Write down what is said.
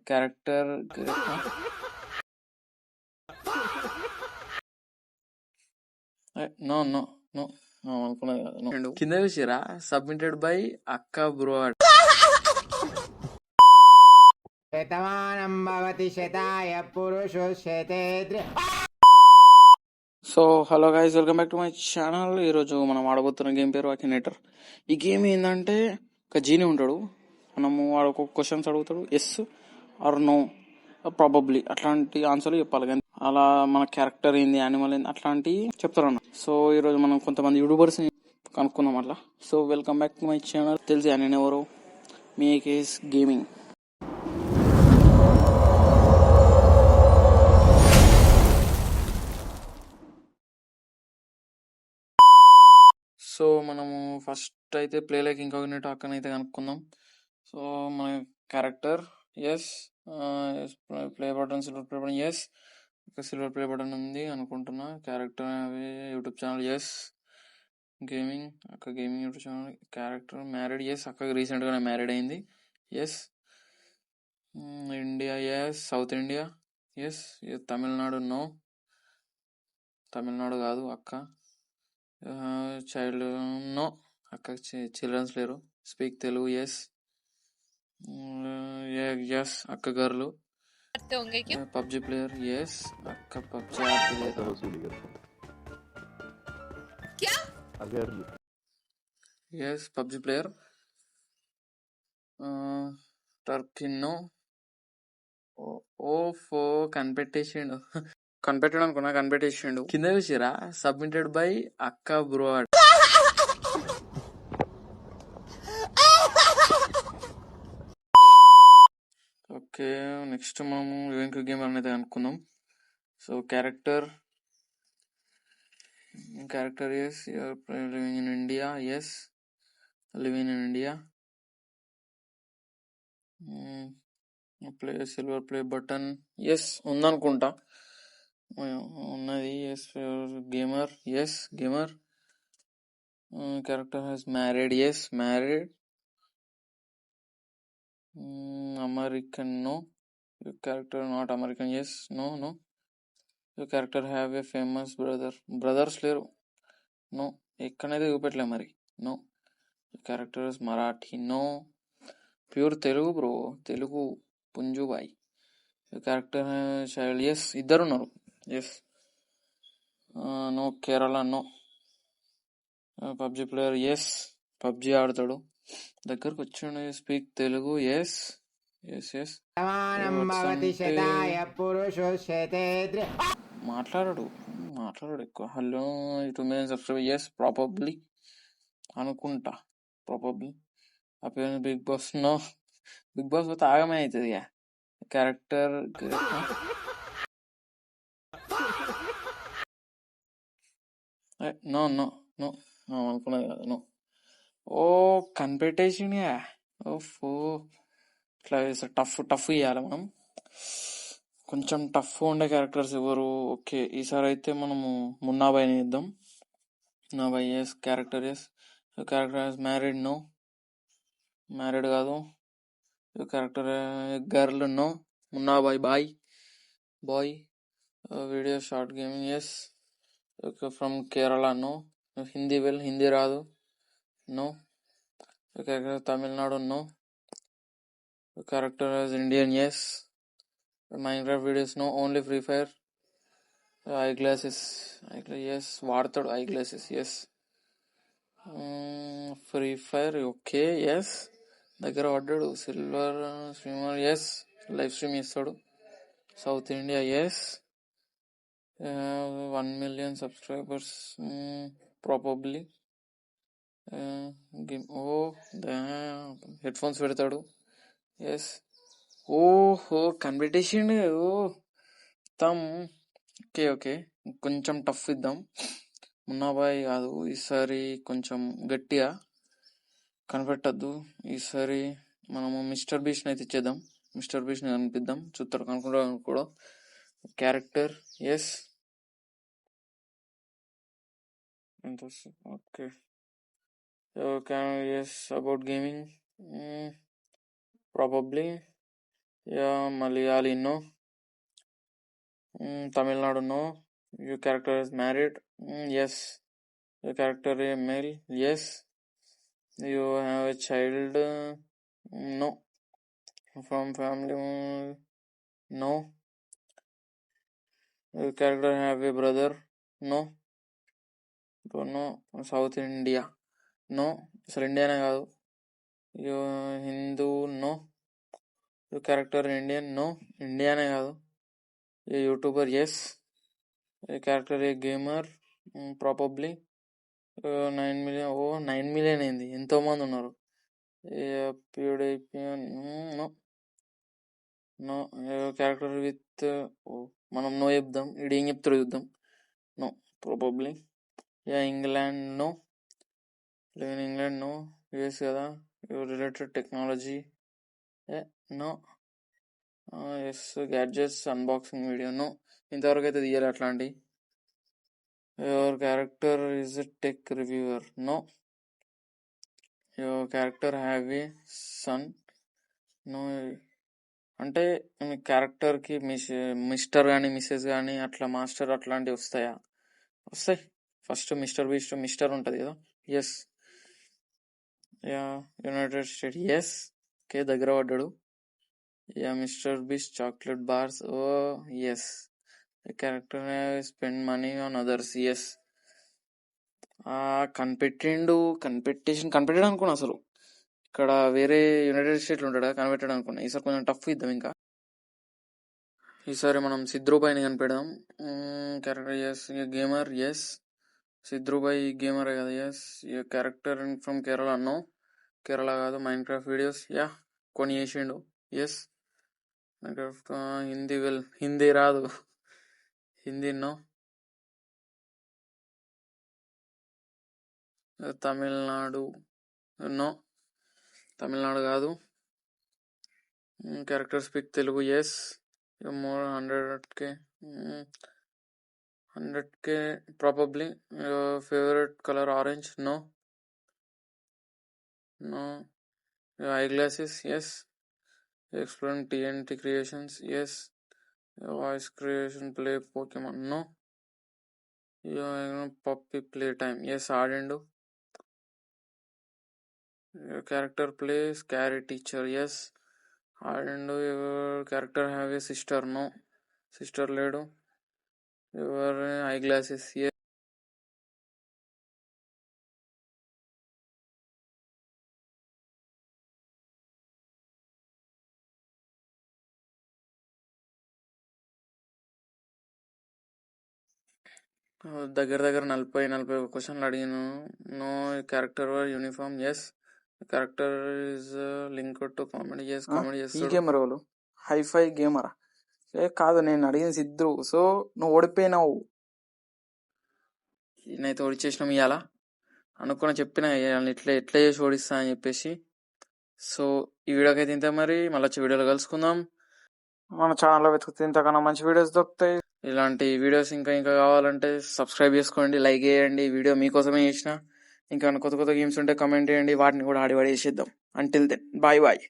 Character no no no అనుకున్నది కాదు. కింద చూసిరా సబ్మిటెడ్ బై అక్క bro. So hello guys, welcome back to my channel. ఈరోజు మనం ఆడబోతున్న గేమ్ పేరు అకినేటర్. ఈ గేమ్ ఏంటంటే ఒక జీని ఉంటాడు, మనము వాడు ఒక క్వశ్చన్స్ అడుగుతాడు, ఎస్ ఆర్ నో ప్రాబబ్లీ అట్లాంటి ఆన్సర్లు చెప్పాలి. కానీ అలా మన క్యారెక్టర్ ఏంది, యానిమల్ ఏంది అట్లాంటివి చెప్తారన్న. సో ఈరోజు మనం కొంతమంది యూట్యూబర్స్ కనుక్కుందాం అట్లా. So welcome back to my channel. తెలిసి నేను ఎవరు, మీ కేస్ గేమింగ్. సో మనము ఫస్ట్ అయితే ప్లే లైక్ ఇంకాగ్నేట్ అక్కన అయితే కనుక్కుందాం. సో మన character yes, play button silver play button yes, silver play button ఉంది అనుకుంటున్నా. Character YouTube channel yes, gaming అక్క gaming YouTube channel. Character married yes, అక్కకి రీసెంట్గానే మ్యారీడ్ అయింది yes. India yes, south India yes. Tamil Nadu no, Tamil Nadu కాదు అక్క. Child no, అక్క childrens లేరు. స్పీక్ తెలుగు ఎస్, ఎస్ అక్క గర్లు. పబ్జి ప్లేయర్ ఎస్, అక్క PUBG yes PUBG player. Turkey no. ఓఫో కనిపెట్టేసిండు, కనిపెట్టాడు అనుకున్నా, కనిపెట్టేసిండు. కింద చూసిరా సబ్మిటెడ్ బై అక్క బ్రో. ఓకే, నెక్స్ట్ మనము లివింగ్ గేమ్ అనేది అనుకుందాం. So character yes, living in India yes, living in India. Play silver play button yes ఉందనుకుంటా, ఉన్నది yes. Gamer yes, gamer. Character has married yes, married. American no. Character not American yes, no no. Character have a famous brother, brothers లేరు no, ఎక్కడైతే చూపెట్టలే మరి no. Character Marathi no, pure Telugu bro, Telugu పుంజుబాయ్. Character child yes, ఇద్దరు ఉన్నారు yes. No Kerala no. PUBG player yes, PUBG ఆడతాడు. దగ్గరకు వచ్చాడు. Speak Telugu yes yes yes. మాట్లాడాడు ఎక్కువ. Hello 2 million subscriber yes, probably అనుకుంటా, probably. Appearance Bigg Boss no, Bigg Boss పోతే ఆగమే అవుతుంది. క్యారెక్టర్ నో నో నో అనుకున్నది కాదు నో. ఓ కనిపెట్టేసిండిగా. ఓఫో, ఇట్లా టఫ్ ఇవ్వాలి మనం, కొంచెం టఫ్ ఉండే క్యారెక్టర్స్ ఎవరు. ఓకే, ఈసారి అయితే మనము మున్నాబాయ్ని ఇద్దాం. Munnabhai yes, character yes. Character married no, married కాదు. Character girl no, Munnabhai boy, boy. Video short gaming yes, from Kerala no. Hindi రాదు no. Character Tamil Nadu no. Character Indian yes. Minecraft videos no, only Free Fire. Eye glasses yes, వాడతాడు eye glasses yes. Free Fire okay yes, దగ్గర పడ్డాడు. Silver streamer yes, live stream చేస్తాడు. South India yes. 1 million subscribers probably. ఓ head phones పెడతాడు yes. ఓహో కనిపెట్టేసిండు. ఓ తమ్. Okay okay, కొంచెం tough ఇద్దాం. మున్నాబాయ్ కాదు ఈసారి, కొంచెం గట్టిగా కనిపెట్టద్దు ఈసారి. మనము మిస్టర్ బీస్ట్ అయితే ఇచ్చేద్దాం, మిస్టర్ బీస్ట్ కనిపిద్దాం, చూస్తారు కనుకుంటా కూడా. Character yes. Okay, yes about gaming probably. Yeah, Malayali, no. Tamil Nadu, no. Your character is married. Yes. Your character is male. Yes. You have a child. No. From family. No. Your character have a brother. No. No. South India. No. అసలు ఇండియానే కాదు. You Hindu. No. You character Indian. No. ఇండియానే కాదు. A YouTuber. Yes. A character a gamer. Probably 9 million. 9 million అయింది. ఎంతోమంది ఉన్నారు. No. No. Character with మనం no చెప్దాం. ఇది ఏం చెప్తారో చూద్దాం. No. Probably. England. No. Live in England. No. US కదా. Related technology. No. Yes. Gadgets unboxing video. No. ఇంతవరకు అయితే తీయాలి అట్లాంటి. Your character is a tech reviewer. No. Your character have a son. No. అంటే మీ క్యారెక్టర్కి మిస్టర్ కానీ missus కానీ అట్లా మాస్టర్ అట్లాంటివి వస్తాయా? వస్తాయి. ఫస్ట్ మిస్టర్ బీస్ట్ మిస్టర్ ఉంటుంది కదా. Yes. Yeah United States. Yes. Okay, దగ్గర పడ్డాడు. Yeah Mister Beast chocolate bars. Oh yes. Character spend money on others. Yes. కనిపెట్టాడు అనుకున్నా. అసలు ఇక్కడ వేరే యునైటెడ్ స్టేట్లు ఉంటాడా, కనిపెట్టాడు అనుకున్నా. ఈసారి కొంచెం టఫ్ ఇద్దాం. ఇంకా ఈసారి మనం సిద్రూబాయిని కనిపెడదాం. Character. Yes. Gamer. Yes. Sidrubhai గేమరే కదా. Yes. Character from Kerala. No. Kerala కాదు. Mind craft videos. యా కొన్ని చేసిండు. ఎస్. Mind craft. హిందీ రాదు. హిందీ. నో. తమిళనాడు. నో. తమిళనాడు కాదు. Character speak Telugu. Yes. More 100K. 100K probably. Your favorite color orange. No. No. Your eyeglasses. Yes. You explain TNT creations. Yes. Your voice creation play Pokemon. No. Your puppy playtime. Yes. ఆడిండు. Your character play scary teacher. Yes. ఆడిండు. Your character have a sister. No. Sister లేడు. Your eyeglasses. Yes. దగ్గర 40 క్వశ్చన్లు అడిగాను. No. Character uniform. Yes. Character is link to comedy. Yes. Comedy చేస్తాడు. ఈ gamer వాళ్ళు hi-fi గేమరా? కాదు, నేను అడిగిన సిద్ధు. సో నువ్వు ఓడిపోయినావు. నేనైతే ఓడిచేసినాం ఇవాళ. అనుకున్న చెప్పిన ఎట్లా చేసి ఓడిస్తా అని చెప్పేసి. సో ఈ వీడియోకి అయితే ఇంత. మరి మళ్ళీ వచ్చే వీడియోలో కలుసుకుందాం. మన ఛానల్లో వెతుకుతే ఇంతకన్నా మంచి వీడియోస్ దొరుకుతాయి. ఇలాంటి వీడియోస్ ఇంకా కావాలంటే సబ్స్క్రైబ్ చేసుకోండి, లైక్ చేయండి. వీడియో మీకోసమే చేసిన. ఇంకా కొత్త గేమ్స్ ఉంటే కమెంట్ చేయండి, వాటిని కూడా ఆడి చేసేద్దాం. Until then bye bye.